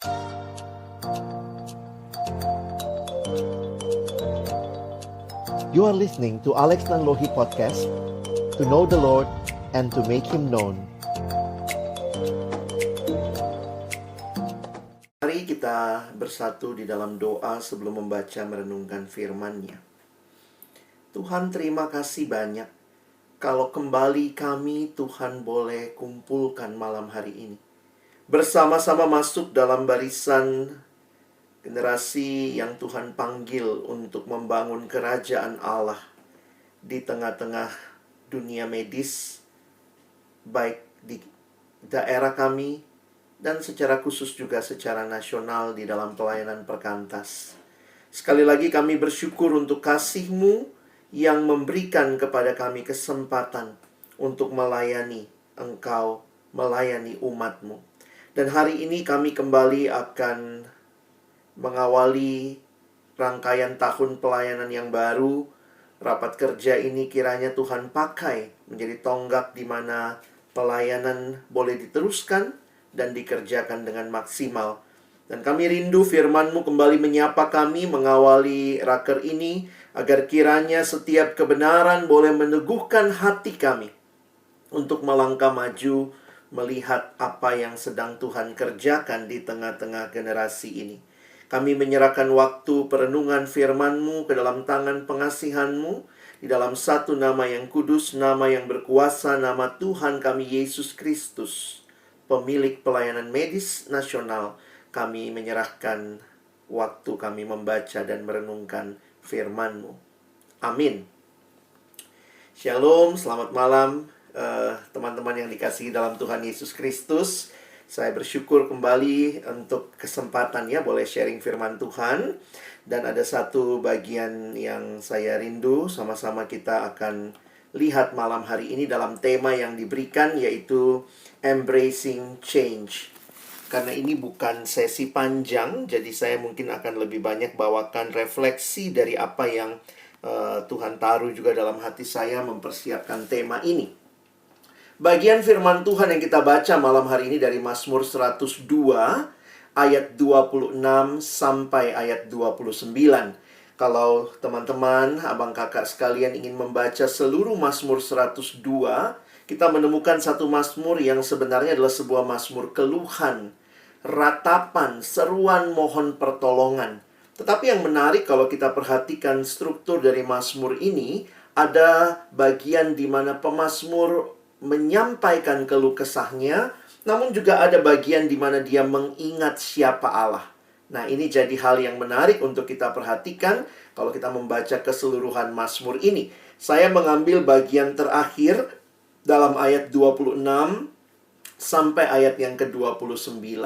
You are listening to Alex Nanlohi Podcast, to know the Lord and to make Him known. Mari kita bersatu di dalam doa sebelum membaca merenungkan firman-Nya. Tuhan, terima kasih banyak kalau kembali kami Tuhan boleh kumpulkan malam hari ini. Bersama-sama masuk dalam barisan generasi yang Tuhan panggil untuk membangun kerajaan Allah di tengah-tengah dunia medis, baik di daerah kami dan secara khusus juga secara nasional di dalam pelayanan perkantas. Sekali lagi kami bersyukur untuk kasih-Mu yang memberikan kepada kami kesempatan untuk melayani Engkau, melayani umat-Mu. Dan hari ini kami kembali akan mengawali rangkaian tahun pelayanan yang baru. Rapat kerja ini kiranya Tuhan pakai menjadi tonggak di mana pelayanan boleh diteruskan dan dikerjakan dengan maksimal. Dan kami rindu firman-Mu kembali menyapa kami mengawali raker ini, agar kiranya setiap kebenaran boleh meneguhkan hati kami untuk melangkah maju melihat apa yang sedang Tuhan kerjakan di tengah-tengah generasi ini. Kami menyerahkan waktu perenungan firman-Mu ke dalam tangan pengasihan-Mu, di dalam satu nama yang kudus, nama yang berkuasa, nama Tuhan kami Yesus Kristus, pemilik pelayanan medis nasional. Kami menyerahkan waktu kami membaca dan merenungkan firman-Mu. Amin. Shalom, selamat malam teman-teman yang dikasihi dalam Tuhan Yesus Kristus. Saya bersyukur kembali untuk kesempatannya boleh sharing firman Tuhan. Dan ada satu bagian yang saya rindu, sama-sama kita akan lihat malam hari ini dalam tema yang diberikan, yaitu Embracing Change. Karena ini bukan sesi panjang, jadi saya mungkin akan lebih banyak bawakan refleksi dari apa yang Tuhan taruh juga dalam hati saya mempersiapkan tema ini. Bagian firman Tuhan yang kita baca malam hari ini dari Mazmur 102 ayat 26 sampai ayat 29. Kalau teman-teman, abang kakak sekalian ingin membaca seluruh Mazmur 102, kita menemukan satu Mazmur yang sebenarnya adalah sebuah Mazmur keluhan, ratapan, seruan mohon pertolongan. Tetapi yang menarik kalau kita perhatikan struktur dari Mazmur ini, ada bagian di mana pemazmur menyampaikan keluh kesahnya, namun juga ada bagian di mana dia mengingat siapa Allah. Nah, ini jadi hal yang menarik untuk kita perhatikan kalau kita membaca keseluruhan Mazmur ini. Saya mengambil bagian terakhir dalam ayat 26 sampai ayat yang ke-29.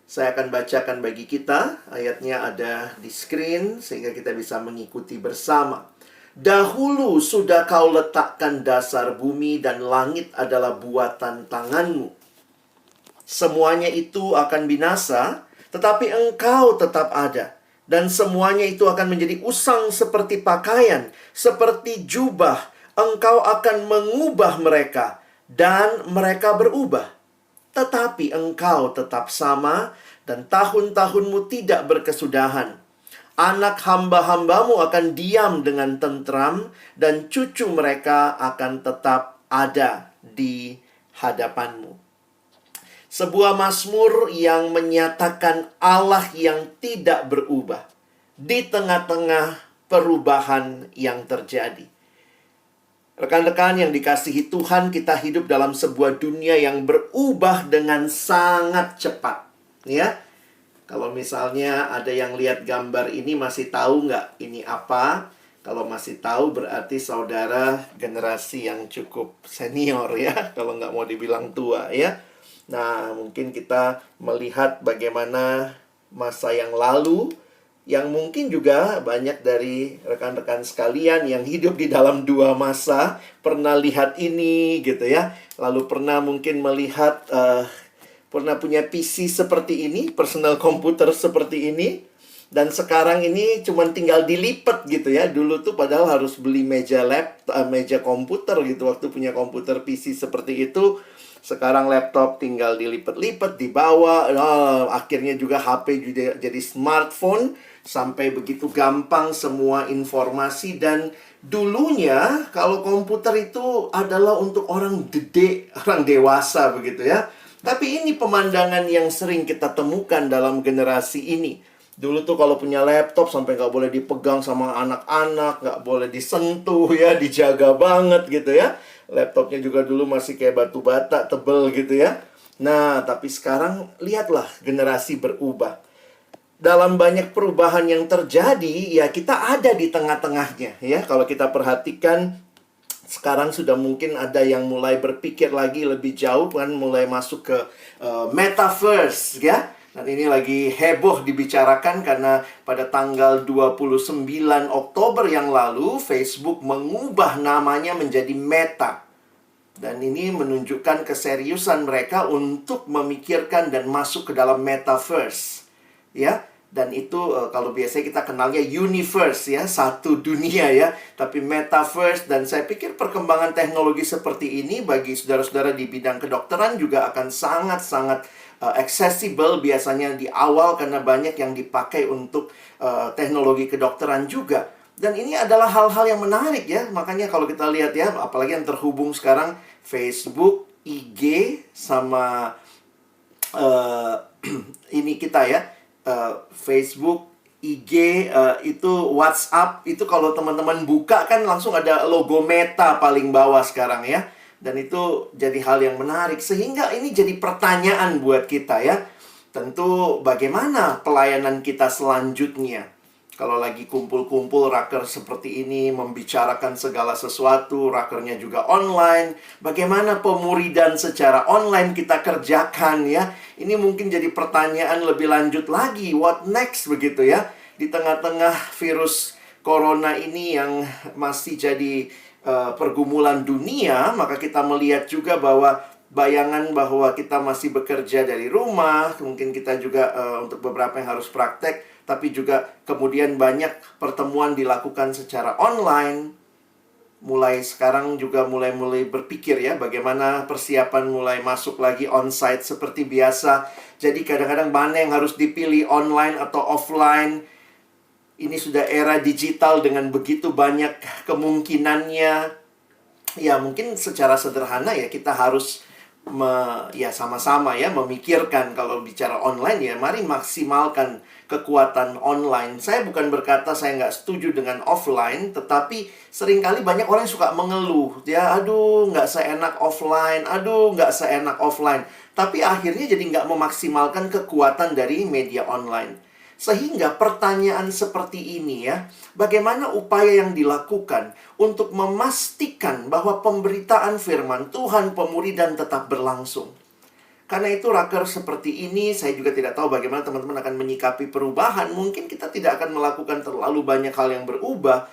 Saya akan bacakan bagi kita, ayatnya ada di screen sehingga kita bisa mengikuti bersama. Dahulu sudah Kau letakkan dasar bumi dan langit adalah buatan tangan-Mu. Semuanya itu akan binasa, tetapi Engkau tetap ada. Dan semuanya itu akan menjadi usang seperti pakaian, seperti jubah. Engkau akan mengubah mereka, dan mereka berubah. Tetapi Engkau tetap sama, dan tahun-tahun-Mu tidak berkesudahan. Anak hamba-hamba-Mu akan diam dengan tentram, dan cucu mereka akan tetap ada di hadapan-Mu. Sebuah mazmur yang menyatakan Allah yang tidak berubah di tengah-tengah perubahan yang terjadi. Rekan-rekan yang dikasihi Tuhan, kita hidup dalam sebuah dunia yang berubah dengan sangat cepat. Ya, kalau misalnya ada yang lihat gambar ini masih tahu nggak ini apa? Kalau masih tahu berarti saudara generasi yang cukup senior ya. Kalau nggak mau dibilang tua ya. Nah, mungkin kita melihat bagaimana masa yang lalu, yang mungkin juga banyak dari rekan-rekan sekalian yang hidup di dalam dua masa pernah lihat ini gitu ya. Lalu pernah mungkin melihat pernah punya PC seperti ini, personal komputer seperti ini, dan sekarang ini cuma tinggal dilipat gitu ya. Dulu tuh padahal harus beli meja komputer gitu waktu punya komputer PC seperti itu. Sekarang laptop tinggal dilipat-lipat, dibawa, akhirnya juga HP juga jadi smartphone, sampai begitu gampang semua informasi. Dan dulunya kalau komputer itu adalah untuk orang gede, orang dewasa begitu ya. Tapi ini pemandangan yang sering kita temukan dalam generasi ini. Dulu tuh kalau punya laptop sampai nggak boleh dipegang sama anak-anak, nggak boleh disentuh ya, dijaga banget gitu ya. Laptopnya juga dulu masih kayak batu bata, tebel gitu ya. Nah, tapi sekarang lihatlah generasi berubah. Dalam banyak perubahan yang terjadi, ya kita ada di tengah-tengahnya ya. Kalau kita perhatikan, sekarang sudah mungkin ada yang mulai berpikir lagi lebih jauh kan, mulai masuk ke metaverse ya. Dan ini lagi heboh dibicarakan karena pada tanggal 29 Oktober yang lalu Facebook mengubah namanya menjadi Meta. Dan ini menunjukkan keseriusan mereka untuk memikirkan dan masuk ke dalam metaverse. Ya, dan itu kalau biasanya kita kenalnya universe ya, satu dunia ya. Tapi metaverse, dan saya pikir perkembangan teknologi seperti ini bagi saudara-saudara di bidang kedokteran juga akan sangat-sangat accessible biasanya di awal karena banyak yang dipakai untuk teknologi kedokteran juga. Dan ini adalah hal-hal yang menarik ya. Makanya kalau kita lihat ya, apalagi yang terhubung sekarang Facebook, IG, sama ini kita ya, Facebook, IG, itu WhatsApp. Itu kalau teman-teman buka kan langsung ada logo Meta paling bawah sekarang ya. Dan itu jadi hal yang menarik. Sehingga ini jadi pertanyaan buat kita ya. Tentu bagaimana pelayanan kita selanjutnya. Kalau lagi kumpul-kumpul raker seperti ini, membicarakan segala sesuatu, rakernya juga online. Bagaimana pemuridan secara online kita kerjakan ya. Ini mungkin jadi pertanyaan lebih lanjut lagi. What next begitu ya. Di tengah-tengah virus corona ini yang masih jadi pergumulan dunia, maka kita melihat juga bahwa bayangan bahwa kita masih bekerja dari rumah, mungkin kita juga untuk beberapa yang harus praktek, tapi juga kemudian banyak pertemuan dilakukan secara online. Mulai sekarang juga mulai berpikir ya, bagaimana persiapan mulai masuk lagi onsite seperti biasa. Jadi kadang-kadang mana yang harus dipilih, online atau offline. Ini sudah era digital dengan begitu banyak kemungkinannya. Ya mungkin secara sederhana ya kita harus sama-sama ya memikirkan kalau bicara online ya. Mari maksimalkan kekuatan online. Saya bukan berkata saya nggak setuju dengan offline. Tetapi seringkali banyak orang yang suka mengeluh. Ya aduh nggak seenak offline. Aduh nggak seenak offline. Tapi akhirnya jadi nggak memaksimalkan kekuatan dari media online. Sehingga pertanyaan seperti ini ya, bagaimana upaya yang dilakukan untuk memastikan bahwa pemberitaan firman Tuhan, pemuridan tetap berlangsung. Karena itu raker seperti ini, saya juga tidak tahu bagaimana teman-teman akan menyikapi perubahan. Mungkin kita tidak akan melakukan terlalu banyak hal yang berubah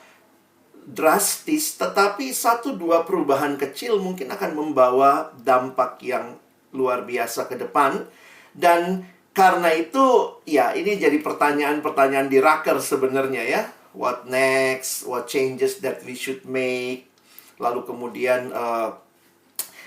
drastis, tetapi 1-2 perubahan kecil mungkin akan membawa dampak yang luar biasa ke depan. Dan karena itu, ya ini jadi pertanyaan-pertanyaan di raker sebenarnya ya. What next? What changes that we should make? Lalu kemudian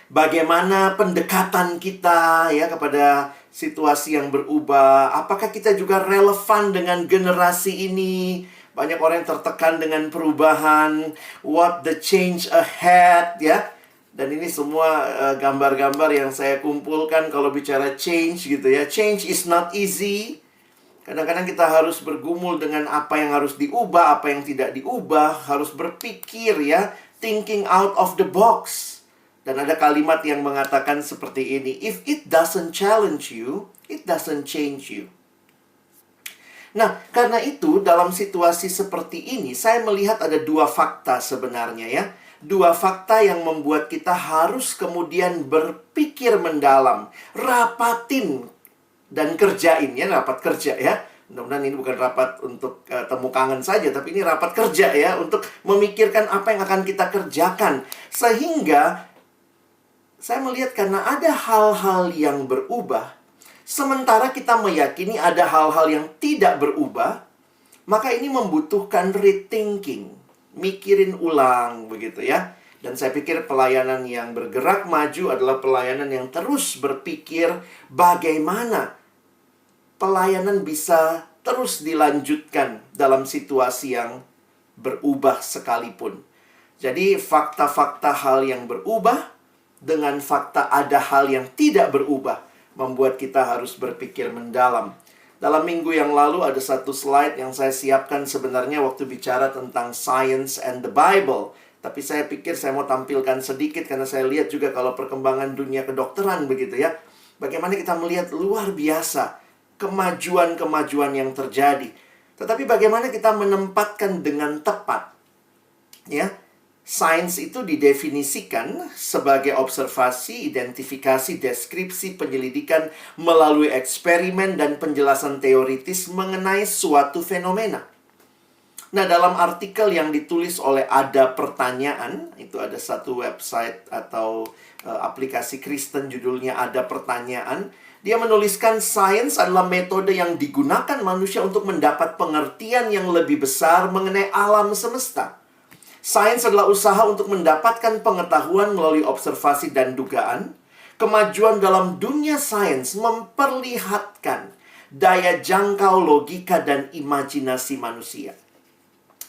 bagaimana pendekatan kita ya kepada situasi yang berubah? Apakah kita juga relevan dengan generasi ini? Banyak orang yang tertekan dengan perubahan. What the change ahead ya? Dan ini semua gambar-gambar yang saya kumpulkan kalau bicara change gitu ya. Change is not easy. Kadang-kadang kita harus bergumul dengan apa yang harus diubah, apa yang tidak diubah. Harus berpikir ya, thinking out of the box. Dan ada kalimat yang mengatakan seperti ini. If it doesn't challenge you, it doesn't change you. Nah, karena itu dalam situasi seperti ini, saya melihat ada 2 fakta sebenarnya ya. 2 fakta yang membuat kita harus kemudian berpikir mendalam. Rapatin dan kerjain ya, rapat kerja ya. Mudah-mudahan ini bukan rapat untuk temu kangen saja, tapi ini rapat kerja ya, untuk memikirkan apa yang akan kita kerjakan. Sehingga saya melihat karena ada hal-hal yang berubah, sementara kita meyakini ada hal-hal yang tidak berubah, maka ini membutuhkan rethinking. Mikirin ulang begitu ya. Dan saya pikir pelayanan yang bergerak maju adalah pelayanan yang terus berpikir bagaimana pelayanan bisa terus dilanjutkan dalam situasi yang berubah sekalipun. Jadi fakta-fakta hal yang berubah dengan fakta ada hal yang tidak berubah membuat kita harus berpikir mendalam. Dalam minggu yang lalu ada satu slide yang saya siapkan sebenarnya waktu bicara tentang Science and the Bible. Tapi saya pikir saya mau tampilkan sedikit karena saya lihat juga kalau perkembangan dunia kedokteran begitu ya. Bagaimana kita melihat luar biasa kemajuan-kemajuan yang terjadi. Tetapi bagaimana kita menempatkan dengan tepat. Ya, sains itu didefinisikan sebagai observasi, identifikasi, deskripsi, penyelidikan melalui eksperimen dan penjelasan teoritis mengenai suatu fenomena. Nah, dalam artikel yang ditulis oleh Ada Pertanyaan, itu ada satu website atau aplikasi Kristen judulnya Ada Pertanyaan. Dia menuliskan sains adalah metode yang digunakan manusia untuk mendapat pengertian yang lebih besar mengenai alam semesta. Sains adalah usaha untuk mendapatkan pengetahuan melalui observasi dan dugaan. Kemajuan dalam dunia sains memperlihatkan daya jangkau logika dan imajinasi manusia.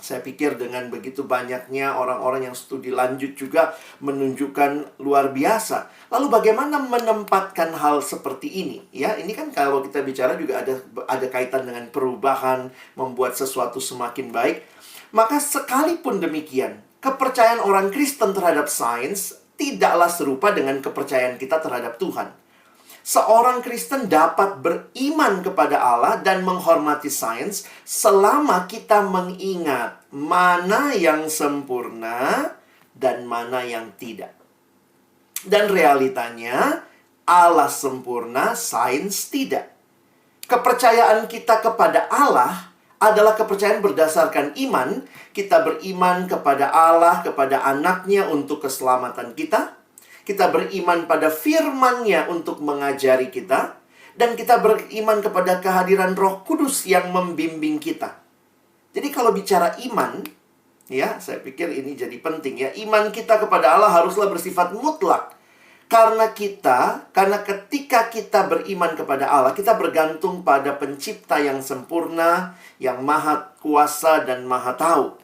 Saya pikir dengan begitu banyaknya orang-orang yang studi lanjut juga menunjukkan luar biasa. Lalu bagaimana menempatkan hal seperti ini? Ya, ini kan kalau kita bicara juga ada kaitan dengan perubahan, membuat sesuatu semakin baik. Maka sekalipun demikian, kepercayaan orang Kristen terhadap sains tidaklah serupa dengan kepercayaan kita terhadap Tuhan. Seorang Kristen dapat beriman kepada Allah dan menghormati sains selama kita mengingat mana yang sempurna dan mana yang tidak. Dan realitanya, Allah sempurna, sains tidak. Kepercayaan kita kepada Allah adalah kepercayaan berdasarkan iman. Kita beriman kepada Allah, kepada anaknya untuk keselamatan kita. Kita beriman pada firman-Nya untuk mengajari kita. Dan kita beriman kepada kehadiran Roh Kudus yang membimbing kita. Jadi kalau bicara iman, ya, saya pikir ini jadi penting ya. Iman kita kepada Allah haruslah bersifat mutlak. Karena ketika kita beriman kepada Allah, kita bergantung pada pencipta yang sempurna, yang maha kuasa dan maha tahu.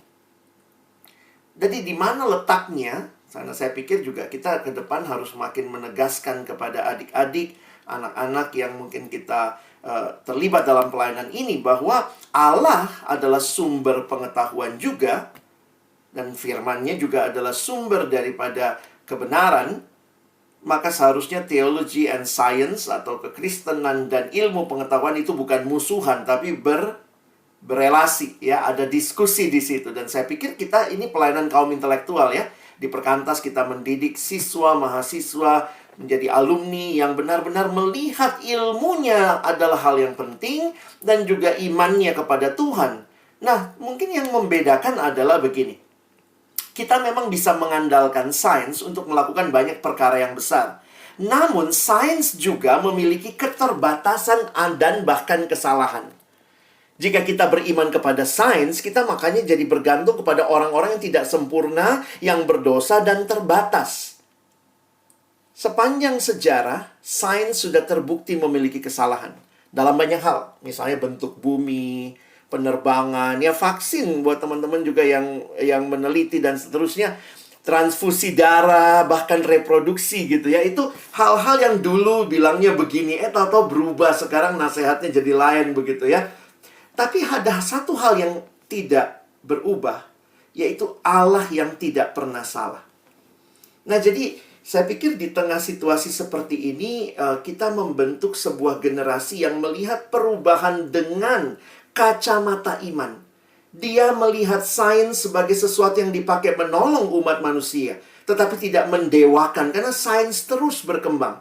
Jadi di mana letaknya? Karena saya pikir juga kita ke depan harus makin menegaskan kepada adik-adik, anak-anak yang mungkin kita terlibat dalam pelayanan ini, bahwa Allah adalah sumber pengetahuan juga, dan firman-Nya juga adalah sumber daripada kebenaran. Maka seharusnya theology and science atau kekristenan dan ilmu pengetahuan itu bukan musuhan, tapi berelasi ya, ada diskusi di situ. Dan saya pikir kita ini pelayanan kaum intelektual ya. Di Perkantas kita mendidik siswa, mahasiswa menjadi alumni yang benar-benar melihat ilmunya adalah hal yang penting dan juga imannya kepada Tuhan. Nah, mungkin yang membedakan adalah begini. Kita memang bisa mengandalkan sains untuk melakukan banyak perkara yang besar. Namun, sains juga memiliki keterbatasan dan bahkan kesalahan. Jika kita beriman kepada sains, kita makanya jadi bergantung kepada orang-orang yang tidak sempurna, yang berdosa dan terbatas. Sepanjang sejarah, sains sudah terbukti memiliki kesalahan dalam banyak hal. Misalnya bentuk bumi, penerbangan, ya vaksin buat teman-teman juga yang meneliti dan seterusnya. Transfusi darah, bahkan reproduksi gitu ya. Itu hal-hal yang dulu bilangnya begini, tahu-tahu berubah, sekarang nasihatnya jadi lain begitu ya. Tapi ada satu hal yang tidak berubah, yaitu Allah yang tidak pernah salah. Nah, jadi saya pikir di tengah situasi seperti ini, kita membentuk sebuah generasi yang melihat perubahan dengan kacamata iman. Dia melihat sains sebagai sesuatu yang dipakai menolong umat manusia, tetapi tidak mendewakan, karena sains terus berkembang.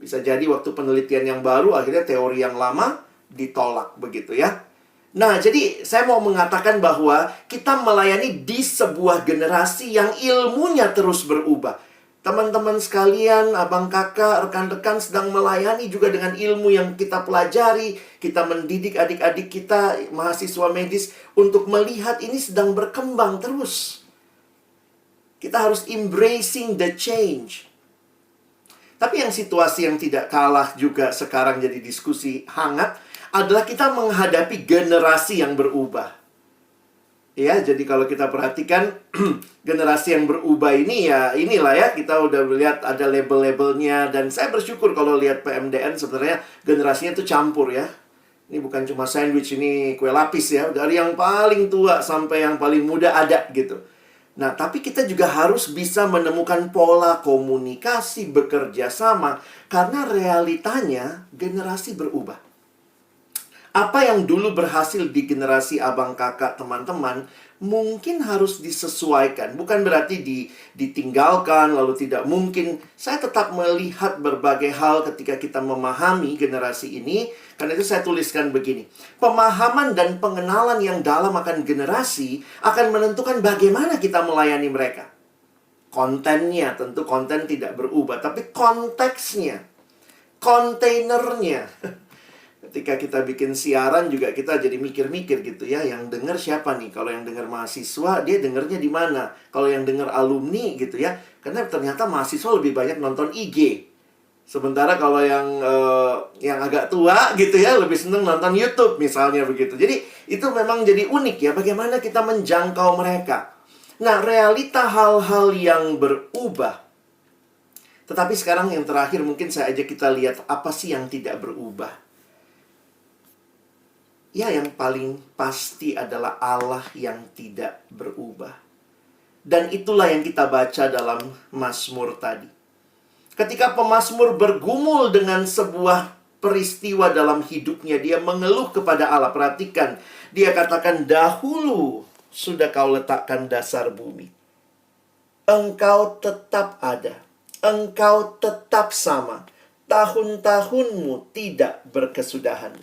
Bisa jadi waktu penelitian yang baru, akhirnya teori yang lama ditolak begitu ya. Nah, jadi saya mau mengatakan bahwa kita melayani di sebuah generasi yang ilmunya terus berubah. Teman-teman sekalian, abang kakak, rekan-rekan sedang melayani juga dengan ilmu yang kita pelajari. Kita mendidik adik-adik kita, mahasiswa medis, untuk melihat ini sedang berkembang terus. Kita harus embracing the change. Tapi yang situasi yang tidak kalah juga sekarang jadi diskusi hangat adalah kita menghadapi generasi yang berubah. Ya, jadi kalau kita perhatikan generasi yang berubah ini ya inilah ya, kita udah lihat ada label-labelnya. Dan saya bersyukur kalau lihat PMDN sebenarnya generasinya itu campur ya. Ini bukan cuma sandwich, ini kue lapis ya. Dari yang paling tua sampai yang paling muda ada gitu. Nah, tapi kita juga harus bisa menemukan pola komunikasi, bekerja sama. Karena realitanya generasi berubah. Apa yang dulu berhasil di generasi abang kakak teman-teman mungkin harus disesuaikan. Bukan berarti ditinggalkan lalu tidak mungkin. Saya tetap melihat berbagai hal ketika kita memahami generasi ini. Karena itu saya tuliskan begini. Pemahaman dan pengenalan yang dalam akan generasi akan menentukan bagaimana kita melayani mereka. Kontennya, tentu konten tidak berubah. Tapi konteksnya, kontainernya. Ketika kita bikin siaran juga kita jadi mikir-mikir gitu ya. Yang dengar siapa nih? Kalau yang dengar mahasiswa, dia dengarnya di mana? Kalau yang dengar alumni gitu ya. Karena ternyata mahasiswa lebih banyak nonton IG. Sementara kalau yang agak tua gitu ya, lebih seneng nonton YouTube misalnya begitu. Jadi itu memang jadi unik ya, bagaimana kita menjangkau mereka. Nah, realita hal-hal yang berubah. Tetapi sekarang yang terakhir mungkin saya ajak kita lihat apa sih yang tidak berubah. Ya, yang paling pasti adalah Allah yang tidak berubah. Dan itulah yang kita baca dalam Mazmur tadi. Ketika pemazmur bergumul dengan sebuah peristiwa dalam hidupnya, dia mengeluh kepada Allah. Perhatikan, dia katakan, dahulu sudah kau letakkan dasar bumi. Engkau tetap ada. Engkau tetap sama. Tahun-tahunmu tidak berkesudahan.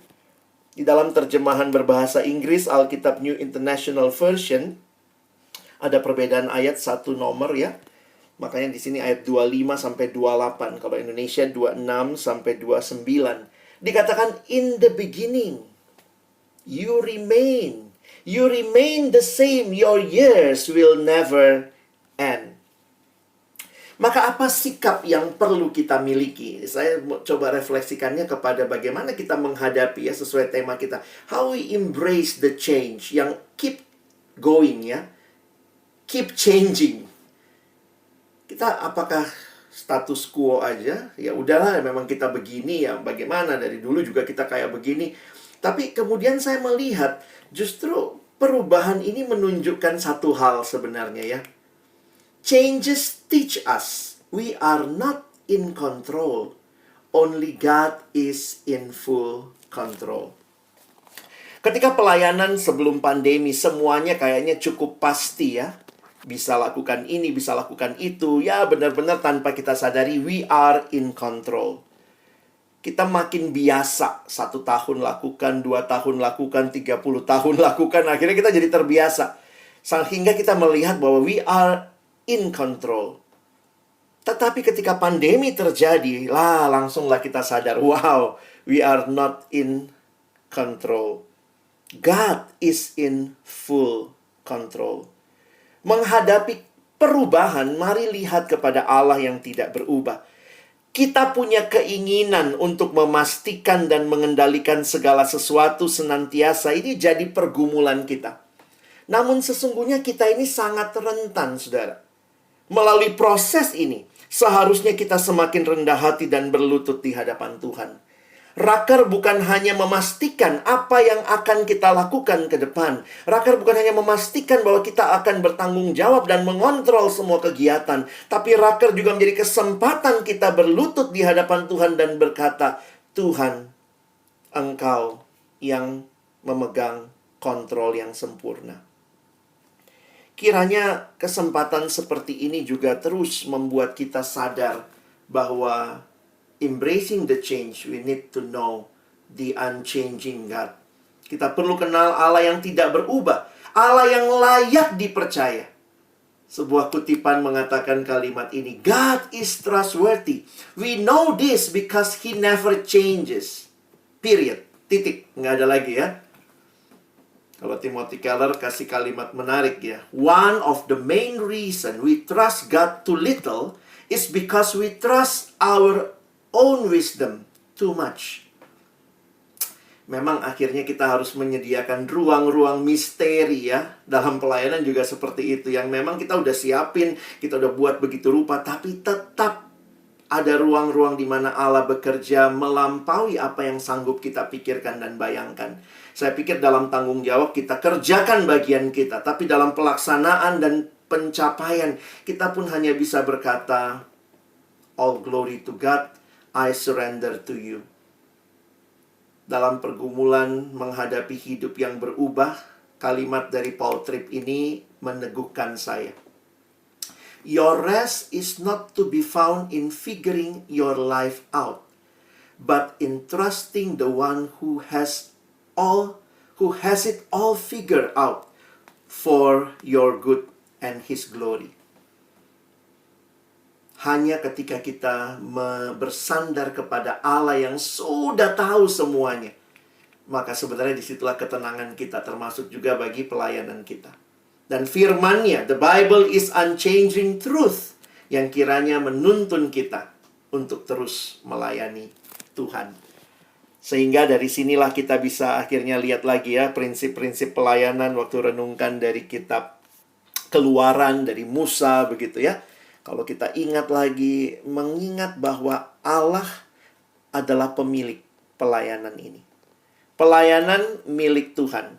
Di dalam terjemahan berbahasa Inggris, Alkitab New International Version, ada perbedaan ayat satu nomor ya. Makanya di sini ayat 25 sampai 28. Kalau Indonesia 26 sampai 29. Dikatakan in the beginning you remain. You remain the same. Your years will never end. Maka apa sikap yang perlu kita miliki? Saya mau coba refleksikannya kepada bagaimana kita menghadapi ya sesuai tema kita. How we embrace the change yang keep going ya. Keep changing. Kita apakah status quo aja? Ya udahlah, memang kita begini ya. Bagaimana dari dulu juga kita kayak begini. Tapi kemudian saya melihat justru perubahan ini menunjukkan satu hal sebenarnya ya. Changes teach us we are not in control. Only God is in full control. Ketika pelayanan sebelum pandemi semuanya kayaknya cukup pasti ya. Bisa lakukan ini, bisa lakukan itu. Ya benar-benar tanpa kita sadari we are in control. Kita makin biasa. 1 tahun lakukan, 2 tahun lakukan, 30 tahun lakukan. Akhirnya kita jadi terbiasa. Sehingga kita melihat bahwa we are in control. Tetapi ketika pandemi terjadi, langsunglah kita sadar, wow, we are not in control. God is in full control. Menghadapi perubahan, mari lihat kepada Allah yang tidak berubah. Kita punya keinginan untuk memastikan dan mengendalikan segala sesuatu senantiasa. Ini jadi pergumulan kita. Namun sesungguhnya kita ini sangat rentan, saudara. Melalui proses ini, seharusnya kita semakin rendah hati dan berlutut di hadapan Tuhan. Raker bukan hanya memastikan apa yang akan kita lakukan ke depan. Raker bukan hanya memastikan bahwa kita akan bertanggung jawab dan mengontrol semua kegiatan. Tapi raker juga menjadi kesempatan kita berlutut di hadapan Tuhan dan berkata, Tuhan, Engkau yang memegang kontrol yang sempurna. Kiranya kesempatan seperti ini juga terus membuat kita sadar bahwa embracing the change, we need to know the unchanging God. Kita perlu kenal Allah yang tidak berubah, Allah yang layak dipercaya. Sebuah kutipan mengatakan kalimat ini, God is trustworthy. We know this because He never changes. Period. Titik. Nggak ada lagi ya. Kalau Timothy Keller kasih kalimat menarik ya. One of the main reason we trust God too little is because we trust our own wisdom too much. Memang akhirnya kita harus menyediakan ruang-ruang misteri ya. Dalam pelayanan juga seperti itu. Yang memang kita udah siapin, kita udah buat begitu rupa. Tapi tetap ada ruang-ruang di mana Allah bekerja melampaui apa yang sanggup kita pikirkan dan bayangkan. Saya pikir dalam tanggung jawab kita kerjakan bagian kita. Tapi dalam pelaksanaan dan pencapaian, kita pun hanya bisa berkata, all glory to God, I surrender to you. Dalam pergumulan menghadapi hidup yang berubah, kalimat dari Paul Tripp ini meneguhkan saya. Your rest is not to be found in figuring your life out, but in trusting the one who has it all figured out for your good and his glory. Hanya ketika kita bersandar kepada Allah yang sudah tahu semuanya, maka sebenarnya disitulah ketenangan kita, termasuk juga bagi pelayanan kita. Dan firman-Nya, the Bible is unchanging truth, yang kiranya menuntun kita untuk terus melayani Tuhan. Sehingga dari sinilah kita bisa akhirnya lihat lagi ya, prinsip-prinsip pelayanan waktu renungkan dari kitab Keluaran, dari Musa, begitu ya. Kalau kita ingat lagi, mengingat bahwa Allah adalah pemilik pelayanan ini. Pelayanan milik Tuhan.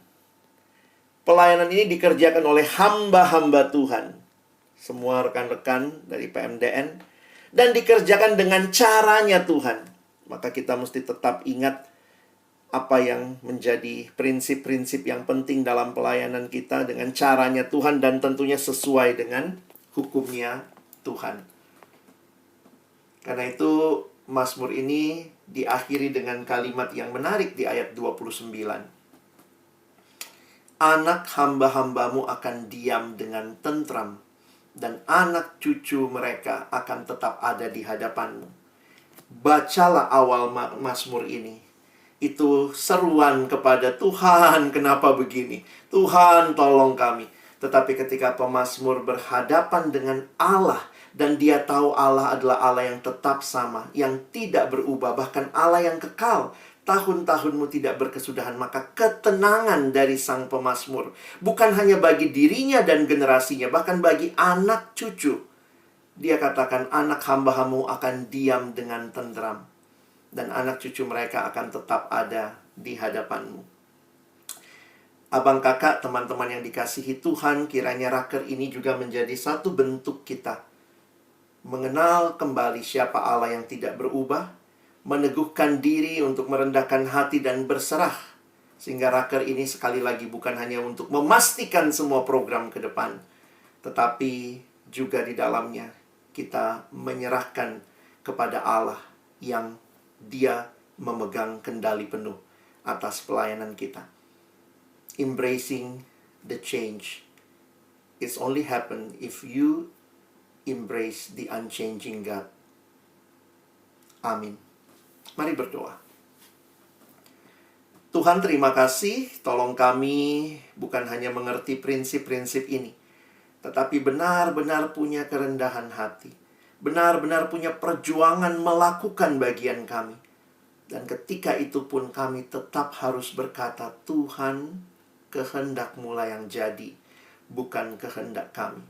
Pelayanan ini dikerjakan oleh hamba-hamba Tuhan. Semua rekan-rekan dari PMDN. Dan dikerjakan dengan caranya Tuhan. Maka kita mesti tetap ingat apa yang menjadi prinsip-prinsip yang penting dalam pelayanan kita dengan caranya Tuhan dan tentunya sesuai dengan hukumnya Tuhan. Karena itu Mazmur ini diakhiri dengan kalimat yang menarik di ayat 29. Anak hamba-hambamu akan diam dengan tentram, dan anak cucu mereka akan tetap ada di hadapanmu. Bacalah awal Mazmur ini. Itu seruan kepada Tuhan, kenapa begini? Tuhan tolong kami. Tetapi ketika pemazmur berhadapan dengan Allah, dan dia tahu Allah adalah Allah yang tetap sama, yang tidak berubah, bahkan Allah yang kekal, tahun-tahunmu tidak berkesudahan, maka ketenangan dari sang pemazmur bukan hanya bagi dirinya dan generasinya, bahkan bagi anak cucu. Dia katakan, anak hamba-Mu akan diam dengan tentram, dan anak cucu mereka akan tetap ada di hadapan-Mu. Abang kakak, teman-teman yang dikasihi Tuhan, kiranya raker ini juga menjadi satu bentuk kita mengenal kembali siapa Allah yang tidak berubah, meneguhkan diri untuk merendahkan hati dan berserah. Sehingga raker ini sekali lagi bukan hanya untuk memastikan semua program ke depan, tetapi juga di dalamnya kita menyerahkan kepada Allah yang Dia memegang kendali penuh atas pelayanan kita. Embracing the change. It's only happen if you embrace the unchanging God. Amin. Mari berdoa. Tuhan, terima kasih. Tolong kami bukan hanya mengerti prinsip-prinsip ini, tetapi benar-benar punya kerendahan hati. Benar-benar punya perjuangan melakukan bagian kami. Dan ketika itu pun kami tetap harus berkata, Tuhan, kehendak-Mu lah yang jadi, bukan kehendak kami.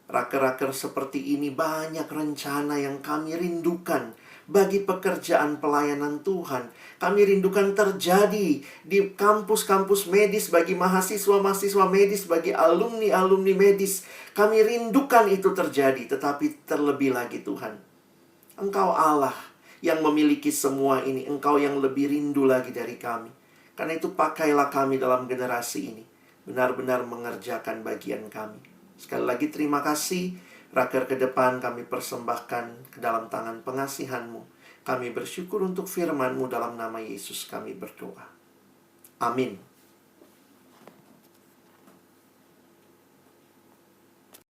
Raker-raker seperti ini banyak rencana yang kami rindukan bagi pekerjaan pelayanan Tuhan. Kami rindukan terjadi di kampus-kampus medis bagi mahasiswa-mahasiswa medis, bagi alumni-alumni medis. Kami rindukan itu terjadi, tetapi terlebih lagi Tuhan, Engkau Allah yang memiliki semua ini. Engkau yang lebih rindu lagi dari kami. Karena itu pakailah kami dalam generasi ini, benar-benar mengerjakan bagian kami. Sekali lagi terima kasih. Raker ke depan kami persembahkan ke dalam tangan pengasihan-Mu. Kami bersyukur untuk firman-Mu, dalam nama Yesus kami berdoa. Amin.